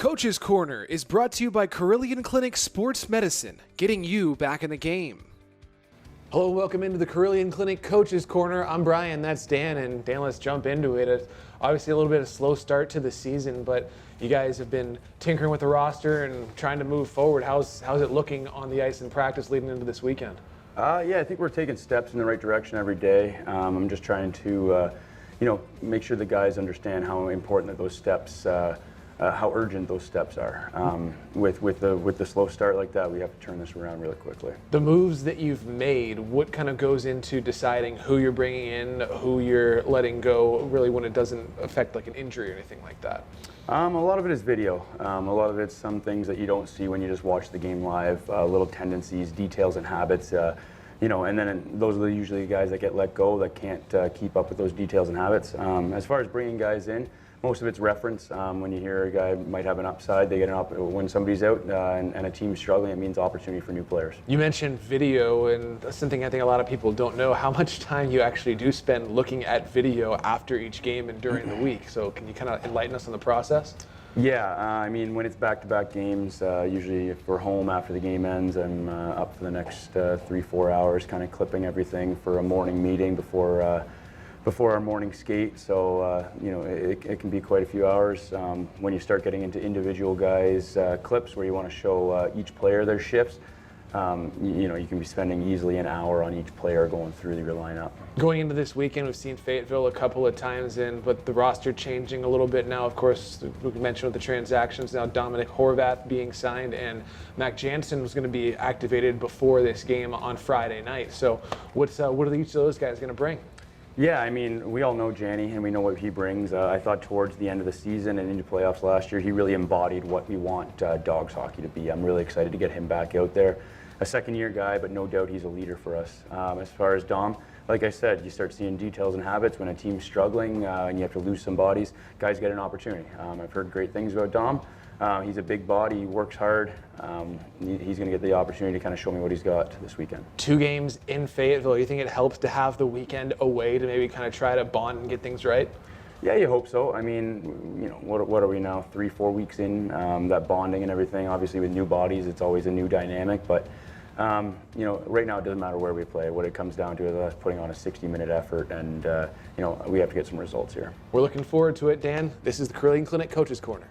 Coach's Corner is brought to you by Carillion Clinic Sports Medicine, getting you back in the game. Hello, welcome into the Carillion Clinic Coach's Corner. I'm Brian, that's Dan, and Dan, let's jump into it. It's obviously a little bit of a slow start to the season, but you guys have been tinkering with the roster and trying to move forward. How's it looking on the ice in practice leading into this weekend? Yeah, I think we're taking steps in the right direction every day. I'm just trying to, make sure the guys understand how important that those steps, how urgent those steps are. With the slow start like that, we have to turn this around really quickly. The moves that you've made, what kind of goes into deciding who you're bringing in, who you're letting go, really when it doesn't affect like an injury or anything like that? A lot of it is video. A lot of it's some things that you don't see when you just watch the game live, little tendencies, details and habits. And then those are usually the guys that get let go that can't keep up with those details and habits. As far as bringing guys in, most of it's reference. When you hear a guy might have an upside, they get an when somebody's out and a team's struggling, it means opportunity for new players. You mentioned video, and that's something I think a lot of people don't know, how much time you actually do spend looking at video after each game and during the week. So can you kind of enlighten us on the process? Yeah, when it's back-to-back games, usually if we're home after the game ends, I'm up for the next 3-4 hours, kind of clipping everything for a morning meeting before our morning skate. So it can be quite a few hours. When you start getting into individual guys clips where you want to show each player their shifts, you can be spending easily an hour on each player going through your lineup. Going into this weekend, we've seen Fayetteville a couple of times but the roster changing a little bit now. Of course, we mentioned with the transactions now, Dominic Horvath being signed and Mac Jansen was going to be activated before this game on Friday night. So what are each of those guys going to bring? Yeah, we all know Janny and we know what he brings. I thought towards the end of the season and into playoffs last year, he really embodied what we want Dawgs hockey to be. I'm really excited to get him back out there. A second-year guy, but no doubt he's a leader for us. As far as Dom, like I said, you start seeing details and habits when a team's struggling and you have to lose some bodies, guys get an opportunity. I've heard great things about Dom. He's a big body, he works hard. He's going to get the opportunity to kind of show me what he's got this weekend. 2 games in Fayetteville, you think it helps to have the weekend away to maybe kind of try to bond and get things right? Yeah, you hope so. What are we now, 3-4 weeks in, that bonding and everything. Obviously with new bodies, it's always a new dynamic, but right now it doesn't matter where we play. What it comes down to is us putting on a 60-minute effort, and we have to get some results here. We're looking forward to it, Dan. This is the Carillion Clinic Coach's Corner.